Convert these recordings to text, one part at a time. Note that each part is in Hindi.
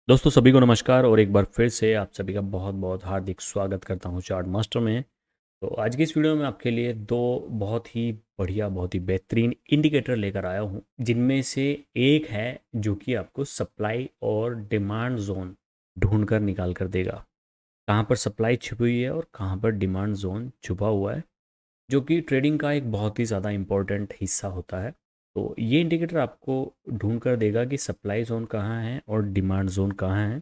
दोस्तों सभी को नमस्कार और एक बार फिर से आप सभी का बहुत बहुत हार्दिक स्वागत करता हूं चार्ट मास्टर में। तो आज की इस वीडियो में आपके लिए दो बहुत ही बढ़िया बहुत ही बेहतरीन इंडिकेटर लेकर आया हूं, जिनमें से एक है जो कि आपको सप्लाई और डिमांड जोन ढूंढ कर निकाल कर देगा। कहाँ पर सप्लाई छुपी हुई है और कहाँ पर डिमांड जोन छुपा हुआ है, जो कि ट्रेडिंग का एक बहुत ही ज़्यादा इम्पोर्टेंट हिस्सा होता है। तो ये इंडिकेटर आपको ढूंढ कर देगा कि सप्लाई जोन कहाँ है और डिमांड जोन कहाँ है,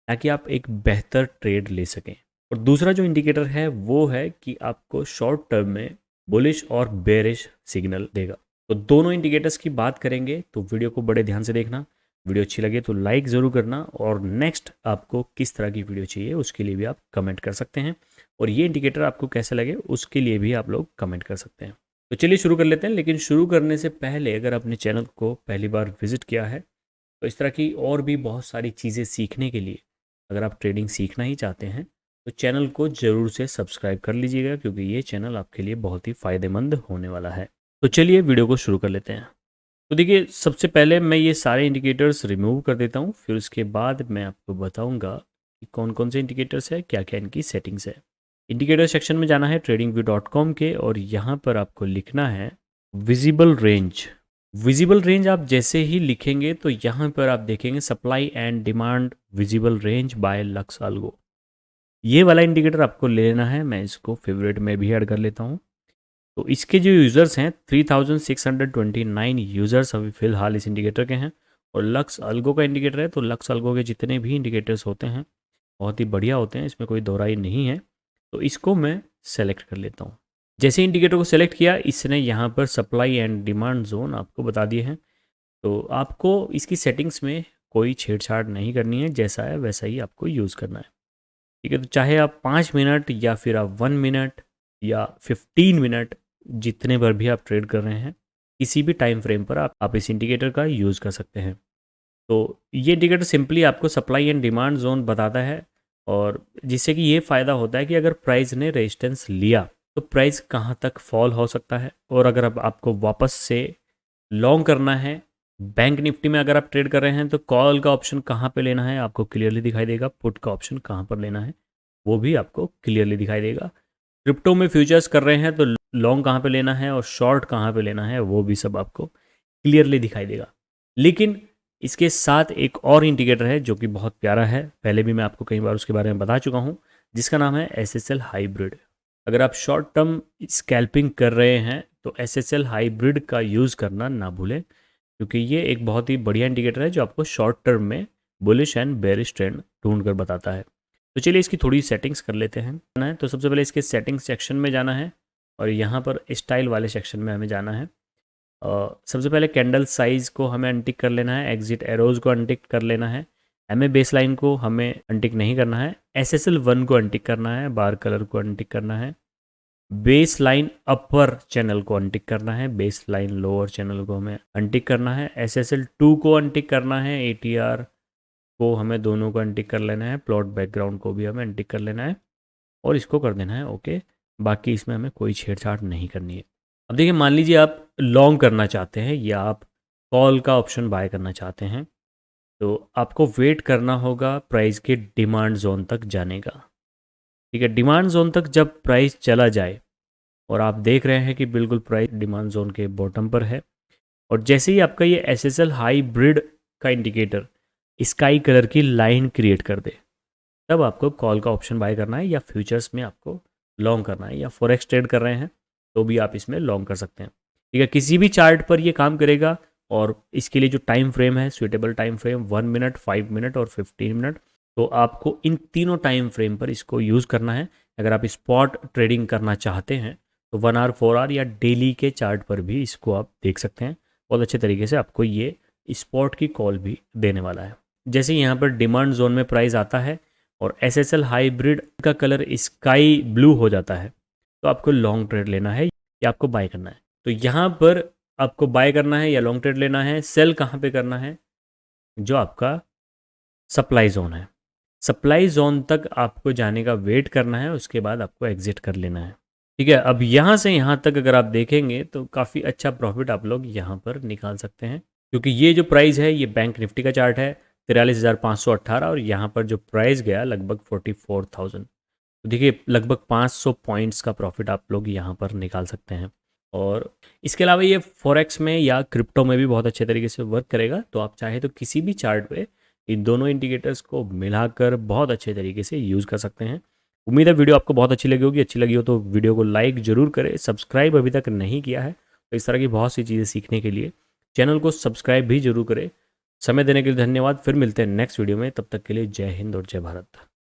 ताकि आप एक बेहतर ट्रेड ले सकें। और दूसरा जो इंडिकेटर है वो है कि आपको शॉर्ट टर्म में बुलिश और बेरिश सिग्नल देगा। तो दोनों इंडिकेटर्स की बात करेंगे, तो वीडियो को बड़े ध्यान से देखना। वीडियो अच्छी लगे तो लाइक ज़रूर करना, और नेक्स्ट आपको किस तरह की वीडियो चाहिए उसके लिए भी आप कमेंट कर सकते हैं, और ये इंडिकेटर आपको कैसे लगे उसके लिए भी आप लोग कमेंट कर सकते हैं। तो चलिए शुरू कर लेते हैं। लेकिन शुरू करने से पहले अगर आपने चैनल को पहली बार विजिट किया है, तो इस तरह की और भी बहुत सारी चीज़ें सीखने के लिए अगर आप ट्रेडिंग सीखना ही चाहते हैं तो चैनल को ज़रूर से सब्सक्राइब कर लीजिएगा, क्योंकि ये चैनल आपके लिए बहुत ही फ़ायदेमंद होने वाला है। तो चलिए वीडियो को शुरू कर लेते हैं। तो देखिए, सबसे पहले मैं ये सारे इंडिकेटर्स रिमूव कर देता हूँ, फिर उसके बाद मैं आपको बताऊँगा कि कौन कौन से इंडिकेटर्स है, क्या क्या इनकी सेटिंग्स है। इंडिकेटर सेक्शन में जाना है tradingview.com के, और यहाँ पर आपको लिखना है विजिबल रेंज। विजिबल रेंज आप जैसे ही लिखेंगे तो यहाँ पर आप देखेंगे supply and demand visible range bye lux algo. ये वाला इंडिकेटर आपको ले लेना है। मैं इसको फेवरेट में भी ऐड कर लेता हूँ। तो इसके जो यूज़र्स हैं 3629 यूज़र्स अभी फ़िलहाल इस इंडिकेटर के हैं, और लक्स अल्गो का इंडिकेटर है। तो लक्स अल्गो के जितने भी इंडिकेटर्स होते हैं बहुत ही बढ़िया होते हैं, इसमें कोई दोहराई नहीं है। तो इसको मैं सेलेक्ट कर लेता हूँ। जैसे इंडिकेटर को सेलेक्ट किया, इसने यहाँ पर सप्लाई एंड डिमांड जोन आपको बता दिए हैं। तो आपको इसकी सेटिंग्स में कोई छेड़छाड़ नहीं करनी है, जैसा है वैसा ही आपको यूज़ करना है। ठीक है, तो चाहे आप 5 मिनट या फिर आप 1 मिनट या 15 मिनट, जितने बार भी आप ट्रेड कर रहे हैं, किसी भी टाइम फ्रेम पर आप इस इंडिकेटर का यूज़ कर सकते हैं। तो ये इंडिकेटर सिंपली आपको सप्लाई एंड डिमांड जोन बताता है, और जिससे कि ये फ़ायदा होता है कि अगर प्राइस ने रेजिस्टेंस लिया तो प्राइस कहाँ तक फॉल हो सकता है। और अगर अब आपको वापस से लॉन्ग करना है, बैंक निफ्टी में अगर आप ट्रेड कर रहे हैं, तो कॉल का ऑप्शन कहाँ पे लेना है आपको क्लियरली दिखाई देगा। पुट का ऑप्शन कहाँ पर लेना है वो भी आपको क्लियरली दिखाई देगा। क्रिप्टो में फ्यूचर्स कर रहे हैं तो लॉन्ग कहाँ पे लेना है और शॉर्ट कहाँ पे लेना है वो भी सब आपको क्लियरली दिखाई देगा। लेकिन इसके साथ एक और इंडिकेटर है जो कि बहुत प्यारा है, पहले भी मैं आपको कई बार उसके बारे में बता चुका हूँ, जिसका नाम है SSL हाइब्रिड। अगर आप शॉर्ट टर्म स्कैल्पिंग कर रहे हैं तो SSL हाइब्रिड का यूज़ करना ना भूलें, क्योंकि ये एक बहुत ही बढ़िया इंडिकेटर है जो आपको शॉर्ट टर्म में बुलिश एंड बेरिश ट्रेंड ढूंढ कर बताता है। तो चलिए इसकी थोड़ी सेटिंग्स कर लेते हैं। तो सबसे पहले इसके सेटिंग्स सेक्शन में जाना है, और यहाँ पर स्टाइल वाले सेक्शन में हमें जाना है। सबसे पहले कैंडल साइज़ को हमें अनटिक कर लेना है, एग्जिट एरोज को अनटिक कर लेना है, एमए बेस लाइन को हमें अनटिक नहीं करना है, SSL1 को अनटिक करना है, बार कलर को अनटिक करना है, बेस लाइन अपर चैनल को अनटिक करना है, बेस लाइन लोअर चैनल को हमें अनटिक करना है, SSL2 को अनटिक करना है, ATR को हमें दोनों को अनटिक कर लेना है, प्लॉट बैकग्राउंड को भी हमें अनटिक कर लेना है, और इसको कर देना है ओके। बाकी इसमें हमें कोई छेड़छाड़ नहीं करनी है। अब देखिए, मान लीजिए आप लॉन्ग करना चाहते हैं या आप कॉल का ऑप्शन बाय करना चाहते हैं, तो आपको वेट करना होगा प्राइस के डिमांड जोन तक जाने का। ठीक है, डिमांड जोन तक जब प्राइस चला जाए और आप देख रहे हैं कि बिल्कुल प्राइस डिमांड जोन के बॉटम पर है, और जैसे ही आपका ये SSL हाइब्रिड का इंडिकेटर स्काई कलर की लाइन क्रिएट कर दे, तब आपको कॉल का ऑप्शन बाय करना है, या फ्यूचर्स में आपको लॉन्ग करना है, या फॉरेक्स ट्रेड कर रहे हैं तो भी आप इसमें लॉन्ग कर सकते हैं। ठीक है, किसी भी चार्ट पर ये काम करेगा, और इसके लिए जो टाइम फ्रेम है, suitable time frame 1 minute, 5 minute और 15 मिनट। तो आपको इन तीनों टाइम फ्रेम पर इसको यूज़ करना है। अगर आप स्पॉट ट्रेडिंग करना चाहते हैं तो 1 आवर, 4 आवर या डेली के चार्ट पर भी इसको आप देख सकते हैं। बहुत अच्छे तरीके से आपको ये स्पॉट की कॉल भी देने वाला है। जैसे यहाँ पर डिमांड जोन में प्राइस आता है और SSL हाइब्रिड का कलर स्काई ब्लू हो जाता है, तो आपको लॉन्ग ट्रेड लेना है या आपको बाय करना है। तो यहाँ पर आपको बाय करना है या लॉन्ग ट्रेड लेना है। सेल कहाँ पे करना है? जो आपका सप्लाई जोन है, सप्लाई जोन तक आपको जाने का वेट करना है, उसके बाद आपको एग्जिट कर लेना है। ठीक है, अब यहाँ से यहाँ तक अगर आप देखेंगे तो काफ़ी अच्छा प्रॉफिट आप लोग यहाँ पर निकाल सकते हैं, क्योंकि ये जो प्राइस है ये बैंक निफ्टी का चार्ट है। 43,518 और यहाँ पर जो प्राइस गया लगभग 44,000। तो देखिए लगभग 500 पॉइंट्स का प्रॉफिट आप लोग यहाँ पर निकाल सकते हैं। और इसके अलावा ये फॉरेक्स में या क्रिप्टो में भी बहुत अच्छे तरीके से वर्क करेगा। तो आप चाहे तो किसी भी चार्ट पे इन दोनों इंडिकेटर्स को मिलाकर बहुत अच्छे तरीके से यूज़ कर सकते हैं। उम्मीद है वीडियो आपको बहुत अच्छी लगी होगी। अच्छी लगी हो तो वीडियो को लाइक ज़रूर करें। सब्सक्राइब अभी तक नहीं किया है तो इस तरह की बहुत सी चीज़ें सीखने के लिए चैनल को सब्सक्राइब भी जरूर करें। समय देने के लिए धन्यवाद। फिर मिलते हैं नेक्स्ट वीडियो में, तब तक के लिए जय हिंद और जय भारत।